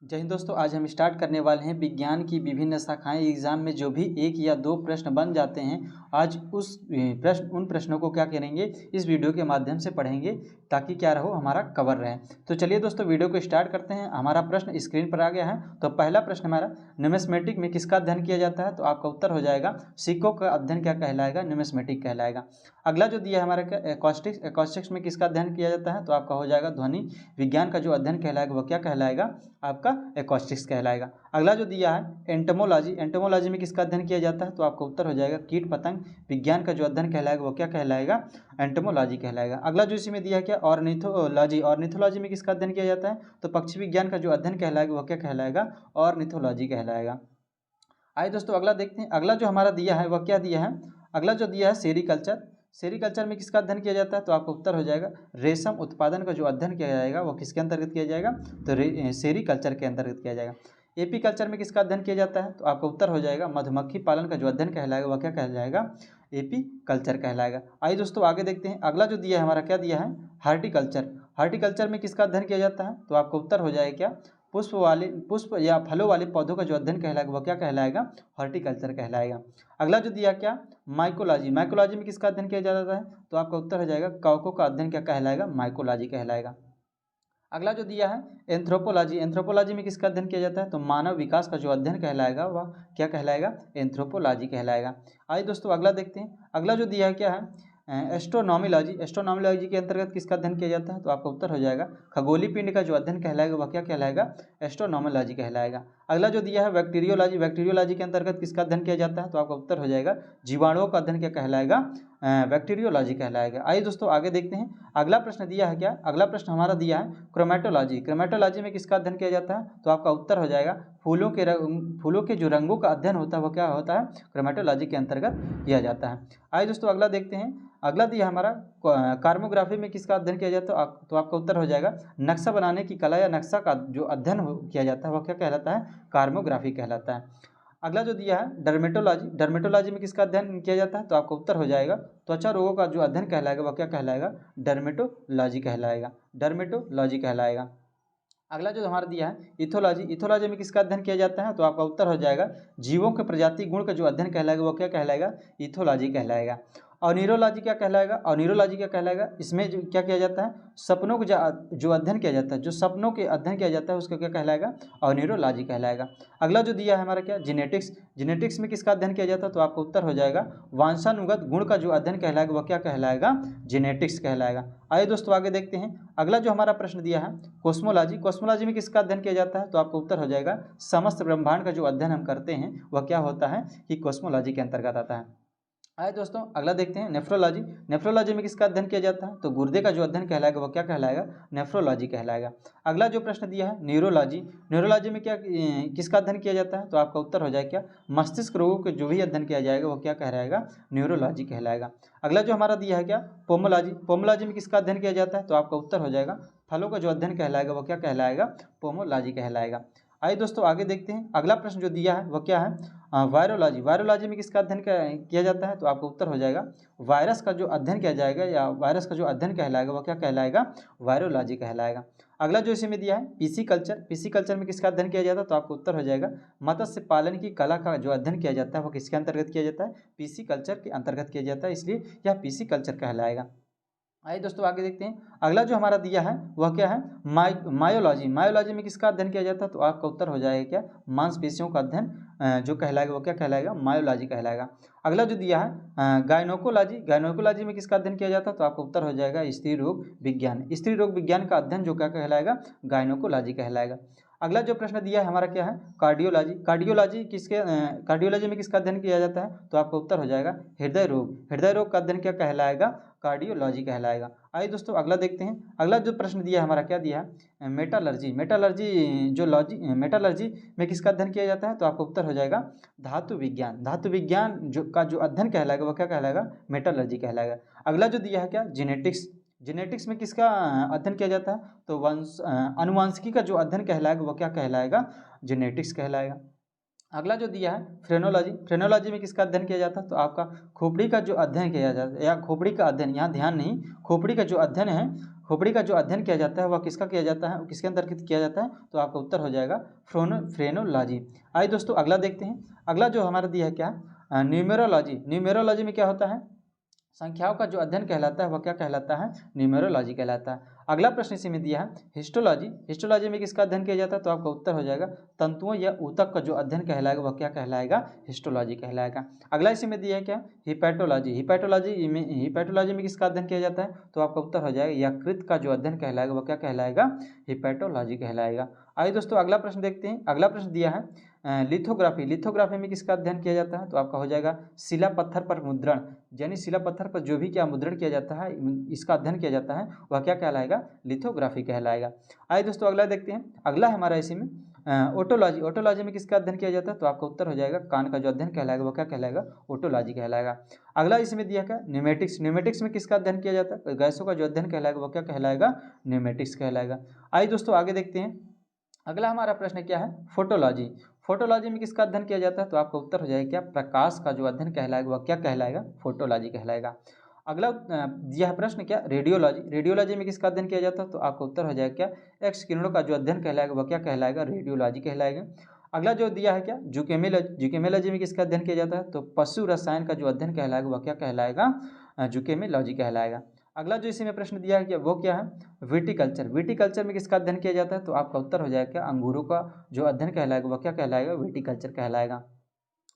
जय हिंद दोस्तों, आज हम स्टार्ट करने वाले हैं विज्ञान की विभिन्न शाखाएं। एग्जाम में जो भी एक या दो प्रश्न बन जाते हैं, आज उन प्रश्नों को क्या करेंगे, इस वीडियो के माध्यम से पढ़ेंगे ताकि क्या रहो हमारा कवर रहे। तो चलिए दोस्तों, वीडियो को स्टार्ट करते हैं। हमारा प्रश्न स्क्रीन पर आ गया है। तो पहला प्रश्न हमारा, न्यूमिस्मेटिक में किसका अध्ययन किया जाता है? तो आपका उत्तर हो जाएगा सिक्कों का अध्ययन क्या कहलाएगा? न्यूमिस्मेटिक कहलाएगा। अगला जो दिया है हमारा क्या, एकॉस्टिक्स। एकॉस्टिक्स में किसका अध्ययन किया जाता है? तो आपका हो जाएगा ध्वनि विज्ञान का जो अध्ययन कहलाएगा वह क्या कहलाएगा? आपका एकॉस्टिक्स कहलाएगा। अगला जो दिया है एंटोमोलॉजी। एंटोमोलॉजी में किसका अध्ययन किया जाता है? तो आपका उत्तर हो जाएगा कीट पतंग विज्ञान का जो अध्ययन कहलाएगा वह क्या कहलाएगा? एंटोमोलॉजी कहलाएगा। अगला जो इसी में दिया है क्या, ऑर्निथोलॉजी। ऑर्निथोलॉजी में किसका अध्ययन किया जाता है? तो पक्षी विज्ञान का जो अध्ययन कहलाएगा वह क्या कहलाएगा? ऑर्निथोलॉजी कहलाएगा। आइए दोस्तों अगला देखते हैं। अगला जो हमारा दिया है वह क्या दिया है? अगला जो दिया है सेरीकल्चर। सेरीकल्चर में किसका अध्ययन किया जाता है? तो आपका उत्तर हो जाएगा रेशम उत्पादन का जो अध्ययन किया जाएगा वो किसके अंतर्गत किया जाएगा? तो सेरीकल्चर के अंतर्गत किया जाएगा। एपीकल्चर में किसका अध्ययन किया जाता है? तो आपका उत्तर हो जाएगा मधुमक्खी पालन का जो अध्ययन कहलाएगा वह क्या कहलाएगा? एपीकल्चर कहलाएगा। आइए दोस्तों आगे देखते हैं। अगला जो दिया है हमारा क्या दिया है? हार्टिकल्चर। हार्टिकल्चर में किसका अध्ययन किया जाता है? तो आपका उत्तर हो जाएगा क्या, पुष्प या फलों वाले पौधों का जो अध्ययन कहलाएगा वह क्या कहलाएगा? हॉर्टिकल्चर कहलाएगा। अगला जो दिया क्या, माइकोलॉजी। माइकोलॉजी में किसका अध्ययन किया जाता है? तो आपका उत्तर हो जाएगा कवकों का अध्ययन क्या कहलाएगा? माइकोलॉजी कहलाएगा। अगला जो दिया है एंथ्रोपोलॉजी। एंथ्रोपोलॉजी में किसका अध्ययन किया जाता है? तो मानव विकास का जो अध्ययन कहलाएगा वह क्या कहलाएगा? एंथ्रोपोलॉजी कहलाएगा। आइए दोस्तों अगला देखते हैं। अगला जो दिया है क्या है, एस्ट्रोनॉमिलॉजी। एस्ट्रोनॉमिलॉजी के अंतर्गत किसका अध्ययन किया जाता है? तो आपका उत्तर हो जाएगा खगोलीय पिंड का जो अध्ययन कहलाएगा वह क्या कहलाएगा? एस्ट्रोनॉमिलॉजी कहलाएगा। अगला जो दिया है बैक्टीरियोलॉजी। बैक्टीरियोलॉजी के अंतर्गत किसका अध्ययन किया जाता है? तो आपका उत्तर हो जाएगा जीवाणुओं का अध्ययन क्या कहलाएगा? बैक्टीरियोलॉजी कहलाएगा। आइए दोस्तों आगे देखते हैं। अगला प्रश्न दिया है क्या, अगला प्रश्न हमारा दिया है क्रोमेटोलॉजी। क्रोमेटोलॉजी में किसका अध्ययन किया जाता है? तो आपका उत्तर हो जाएगा फूलों के जो रंगों का अध्ययन होता है वह क्या होता है? क्रोमेटोलॉजी के अंतर्गत किया जाता है। आइए दोस्तों अगला देखते हैं। अगला दिया हमारा कार्मोग्राफी में किसका अध्ययन किया जाता है? तो आपका उत्तर हो जाएगा नक्शा बनाने की कला या नक्शा का जो अध्ययन किया जाता है वह क्या कहलाता है? कार्मोग्राफी कहलाता है। अगला जो दिया है डर्मेटोलॉजी। डर्मेटोलॉजी में किसका अध्ययन किया जाता है? तो आपका उत्तर हो जाएगा त्वचा रोगों का जो अध्ययन कहलाएगा वह क्या कहलाएगा? डर्मेटोलॉजी कहलाएगा। डर्मेटोलॉजी कहलाएगा। अगला जो हमारा दिया है इथोलॉजी। इथोलॉजी में किसका अध्ययन किया जाता है? तो आपका उत्तर हो जाएगा जीवों के प्रजाति गुण का जो अध्ययन कहलाएगा वह क्या कहलाएगा? इथोलॉजी कहलाएगा। और न्यूरोलॉजी क्या कहलाएगा? और न्यूरोलॉजी क्या कहलाएगा? इसमें जो क्या किया जाता है, सपनों को जो अध्ययन किया जाता है, जो सपनों के अध्ययन किया जाता है उसका क्या कहलाएगा? और न्यूरोलॉजी कहलाएगा। अगला जो दिया है हमारा क्या, जेनेटिक्स। जेनेटिक्स में किसका अध्ययन किया जाता है? तो आपका उत्तर हो जाएगा वंशानुगत गुण का जो अध्ययन कहलाएगा वह क्या कहलाएगा? जेनेटिक्स कहलाएगा। आइए दोस्तों आगे देखते हैं। अगला जो हमारा प्रश्न दिया है कॉस्मोलॉजी। कॉस्मोलॉजी में किसका अध्ययन किया जाता है? तो आपका उत्तर हो जाएगा समस्त ब्रह्मांड का जो अध्ययन हम करते हैं वह क्या होता है? कि कॉस्मोलॉजी के अंतर्गत आता है। आइए दोस्तों अगला देखते हैं नेफ्रोलॉजी। नेफ्रोलॉजी में किसका अध्ययन किया जाता है? तो गुर्दे का जो अध्ययन कहलाएगा वह क्या कहलाएगा? नेफ्रोलॉजी कहलाएगा। अगला जो प्रश्न दिया है न्यूरोलॉजी। न्यूरोलॉजी में क्या किसका अध्ययन किया जाता है? तो आपका उत्तर हो जाएगा क्या, मस्तिष्क रोगों के जो भी अध्ययन किया जाएगा वह क्या कहलाएगा? न्यूरोलॉजी कहलाएगा। अगला जो हमारा दिया है क्या, पोमोलॉजी। पोमोलॉजी में किसका अध्ययन किया जाता है? तो आपका उत्तर हो जाएगा फलों का जो अध्ययन कहलाएगा वह क्या कहलाएगा? पोमोलॉजी कहलाएगा। आइए दोस्तों आगे देखते हैं। अगला प्रश्न जो दिया है वह क्या है, वायरोलॉजी। वायरोलॉजी में किसका अध्ययन किया जाता है? तो आपका उत्तर हो जाएगा वायरस का जो अध्ययन किया जाएगा या वायरस का जो अध्ययन कहलाएगा वह क्या कहलाएगा? वायरोलॉजी कहलाएगा। अगला जो इसी में दिया है पीसी कल्चर। पीसी कल्चर में किसका अध्ययन किया जाता है? तो आपका उत्तर हो जाएगा मत्स्य पालन की कला का जो अध्ययन किया जाता है वह किसके अंतर्गत किया जाता है? पीसी कल्चर के अंतर्गत किया जाता है, इसलिए यह पीसी कल्चर कहलाएगा। आइए दोस्तों आगे देखते हैं। अगला जो हमारा दिया है वह क्या है, मायोलॉजी। मायोलॉजी में किसका अध्ययन किया जाता है? तो आपका उत्तर हो जाएगा क्या, मांसपेशियों का अध्ययन जो कहलाएगा वो क्या कहलाएगा? मायोलॉजी कहलाएगा। अगला जो दिया है गायनोकोलॉजी। गायनोकोलॉजी में किसका अध्ययन किया जाता है? तो आपका उत्तर हो जाएगा स्त्री रोग विज्ञान। स्त्री रोग विज्ञान का अध्ययन जो क्या कहलाएगा? गायनोकोलॉजी कहलाएगा। अगला जो प्रश्न दिया है हमारा क्या है, कार्डियोलॉजी। कार्डियोलॉजी में किसका अध्ययन किया जाता है? तो आपका उत्तर हो जाएगा हृदय रोग। हृदय रोग का अध्ययन क्या कहलाएगा? कार्डियोलॉजी कहलाएगा। आइए दोस्तों अगला देखते हैं। अगला जो प्रश्न दिया है हमारा क्या दिया है, मेटालर्जी। मेटालर्जी में किसका अध्ययन किया जाता है? तो आपका उत्तर हो जाएगा धातु विज्ञान। धातु विज्ञान जो अध्ययन कहलाएगा वह क्या कहलाएगा? मेटालर्जी कहलाएगा। अगला जो दिया है क्या, जेनेटिक्स। जेनेटिक्स में किसका अध्ययन किया जाता है? तो अनुवांशिकी का जो अध्ययन कहलाएगा वह क्या कहलाएगा? जेनेटिक्स कहलाएगा। अगला जो दिया है फ्रेनोलॉजी। फ्रेनोलॉजी में किसका अध्ययन किया जाता है? तो आपका खोपड़ी का जो अध्ययन किया जाता है, या खोपड़ी का अध्ययन, यहाँ ध्यान नहीं, खोपड़ी का जो अध्ययन है, खोपड़ी का जो अध्ययन किया जाता है वह किसका किया जाता है, किसके अंतर्गत किया जाता है, तो आपका उत्तर हो जाएगा फ्रेनोलॉजी। आइए दोस्तों अगला देखते हैं। अगला जो हमारा दिया है क्या, न्यूमेरोलॉजी। न्यूमेरोलॉजी में क्या होता है, संख्याओं का जो अध्ययन कहलाता है वह क्या कहलाता है, न्यूमेरोलॉजी कहलाता है। अगला प्रश्न इसी में दिया है हिस्टोलॉजी। हिस्टोलॉजी में किसका अध्ययन किया जाता है, तो आपका उत्तर हो जाएगा तंतुओं या ऊतक का जो अध्ययन कहलाएगा वह क्या कहलाएगा, हिस्टोलॉजी कहलाएगा। अगला इसी में दिया है क्या, हिपैटोलॉजी। हिपैटोलॉजी में किसका अध्ययन किया जाता है, तो आपका उत्तर हो जाएगा यकृत का जो अध्ययन कहलाएगा वह क्या कहलाएगा, हिपैटोलॉजी कहलाएगा। आइए दोस्तों अगला प्रश्न देखते हैं। अगला प्रश्न दिया है लिथोग्राफी। लिथोग्राफी में किसका अध्ययन किया जाता है, तो आपका हो जाएगा शिला पत्थर पर मुद्रण, यानी शिला पत्थर पर जो भी क्या मुद्रण किया जाता है इसका अध्ययन किया जाता है वह क्या कहलाएगा, लिथोग्राफी कहलाएगा। आइए दोस्तों अगला देखते हैं। अगला हमारा इसी में ओटोलॉजी। ओटोलॉजी में किसका अध्ययन किया जाता है, तो आपका उत्तर हो जाएगा कान का जो अध्ययन कहलाएगा वह क्या कहलाएगा, ओटोलॉजी कहलाएगा। अगला इसमें दिया क्या, न्यूमेटिक्स। न्यूमेटिक्स में किसका अध्ययन किया जाता है, गैसों का जो अध्ययन कहलाएगा वह क्या कहलाएगा, न्यूमेटिक्स कहलाएगा। आइए दोस्तों आगे देखते हैं। अगला हमारा प्रश्न क्या है, फोटोलॉजी। फोटोलॉजी में किसका अध्ययन किया जाता है, तो आपका उत्तर हो जाएगा क्या, प्रकाश का जो अध्ययन कहलाएगा वह क्या कहलाएगा, फोटोलॉजी कहलाएगा। अगला यह प्रश्न क्या, रेडियोलॉजी। रेडियोलॉजी में किसका अध्ययन किया जाता है, तो आपका उत्तर हो जाएगा क्या, एक्स किरणों का जो अध्ययन कहलाएगा वह क्या कहलाएगा, रेडियोलॉजी कहलाएगा। अगला जो दिया है क्या, जुकेमियोलॉजी। जुकेमियोलॉजी में किसका अध्ययन किया जाता है, तो पशु रसायन का जो अध्ययन कहलाएगा वह क्या कहलाएगा, जुकेमियोलॉजी कहलाएगा। अगला जो इसी में प्रश्न दिया है क्या, वो क्या है, विटिकल्चर। विटिकल्चर में किसका अध्ययन किया जाता है, तो आपका उत्तर हो जाएगा क्या, अंगूरों का जो अध्ययन कहलाएगा वह क्या कहलाएगा, विटिकल्चर कहलाएगा।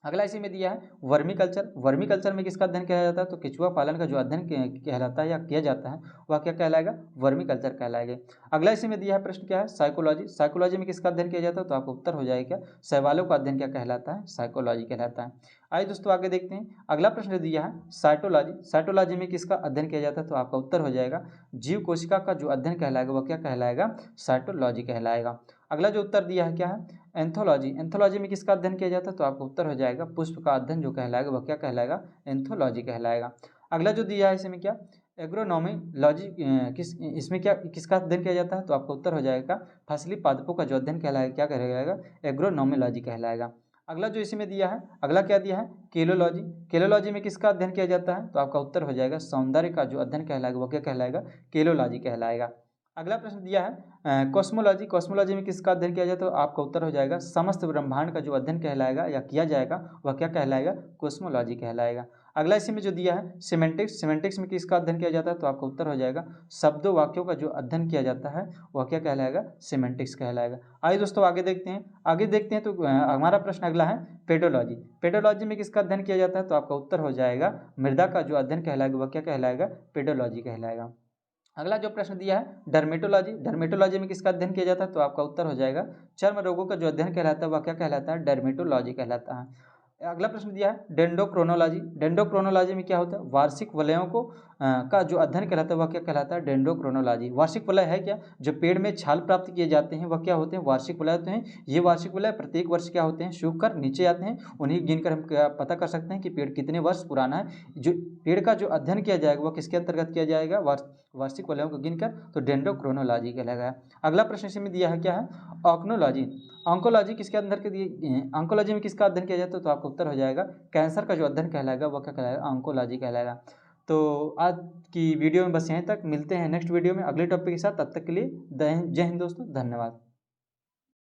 अगला इसी में दिया है वर्मी कल्चर। वर्मी कल्चर में किसका अध्ययन किया जाता है, तो केचुआ पालन का जो अध्ययन कहलाता है या किया जाता है वह क्या कहलाएगा, वर्मी कल्चर कहलाएगा। अगला इसी में दिया है प्रश्न क्या है, साइकोलॉजी। साइकोलॉजी में किसका अध्ययन किया जाता है, तो आपका उत्तर हो जाएगा क्या, शैवालों का अध्ययन क्या कहलाता है, साइकोलॉजी कहलाता है। आइए दोस्तों आगे देखते हैं। अगला प्रश्न दिया है साइटोलॉजी। साइटोलॉजी में किसका अध्ययन किया जाता है, तो आपका उत्तर हो जाएगा जीव कोशिका का जो अध्ययन कहलाएगा वह क्या कहलाएगा, साइटोलॉजी कहलाएगा। अगला जो उत्तर दिया है क्या है, एंथोलॉजी। एंथोलॉजी में किसका अध्ययन किया जाता है, तो आपका उत्तर हो जाएगा पुष्प का अध्ययन जो कहलाएगा वह क्या कहलाएगा, एंथोलॉजी कहलाएगा। अगला जो दिया है इसमें क्या, एग्रोनोमोलॉजी। इसमें क्या किसका अध्ययन किया जाता है, तो आपका उत्तर हो जाएगा फसली पादपों का जो अध्ययन कहलाएगा क्या कहलाएगा, एग्रोनोमोलॉजी कहलाएगा। अगला जो इसी में दिया है, अगला क्या दिया है, केलोलॉजी। केलोलॉजी में किसका अध्ययन किया जाता है, तो आपका उत्तर हो जाएगा सौंदर्य का जो अध्ययन कहलाएगा वह क्या कहलाएगा, केलोलॉजी कहलाएगा। अगला प्रश्न दिया है कॉस्मोलॉजी। कॉस्मोलॉजी में किसका अध्ययन किया जाए, तो आपका उत्तर हो जाएगा समस्त ब्रह्मांड का जो अध्ययन कहलाएगा या किया जाएगा वह क्या कहलाएगा, कॉस्मोलॉजी कहलाएगा। अगला इसी में जो दिया है सिमेंटिक्स। सिमेंटिक्स में किसका अध्ययन किया जाता है, तो आपका उत्तर हो जाएगा शब्दों वाक्यों का जो अध्ययन किया जाता है वह क्या कहलाएगा, सिमेंटिक्स कहलाएगा। आइए दोस्तों आगे देखते हैं। आगे देखते हैं तो हमारा प्रश्न अगला है पेडोलॉजी। पेडोलॉजी में किसका अध्ययन किया जाता है, तो आपका उत्तर हो जाएगा मृदा का जो अध्ययन कहलाएगा वह क्या कहलाएगा, पेडोलॉजी कहलाएगा। अगला जो प्रश्न दिया है डर्मेटोलॉजी। डर्मेटोलॉजी में किसका अध्ययन किया जाता है, तो आपका उत्तर हो जाएगा चर्म रोगों का जो अध्ययन कहलाता है वह क्या कहलाता है, डर्मेटोलॉजी कहलाता है। अगला प्रश्न दिया है डेंड्रोक्रोनोलॉजी। डेंड्रोक्रोनोलॉजी में क्या होता है, वार्षिक वलयों को का जो अध्ययन कहलाता है वह क्या कहलाता है, डेंड्रोक्रोनोलॉजी। वार्षिक वलय है क्या, जो पेड़ में छाल प्राप्त किए जाते हैं वह क्या होते हैं, वार्षिक वलय होते हैं। ये वार्षिक वलय प्रत्येक वर्ष क्या होते हैं, सूख कर नीचे आते हैं। उन्हीं गिनकर हम क्या पता कर सकते हैं कि पेड़ कितने वर्ष पुराना है। जो पेड़ का जो अध्ययन किया जाएगा वह किसके अंतर्गत किया जाएगा, वार्षिक वलयों को गिनकर, तो डेंड्रोक्रोनोलॉजी कहलाएगा। अगला प्रश्न इसमें दिया है क्या है, ऑक्नोलॉजी। ऑन्कोलॉजी किसके अंदर के दिए, ऑन्कोलॉजी में किसका अध्ययन किया जाता है, तो आपका उत्तर हो जाएगा कैंसर का जो अध्ययन कहलाएगा वह क्या कहलाएगा, ऑन्कोलॉजी कहलाएगा। तो आज की वीडियो में बस यहीं तक, मिलते हैं नेक्स्ट वीडियो में अगले टॉपिक के साथ। तब तक के लिए जय हिंद दोस्तों, धन्यवाद।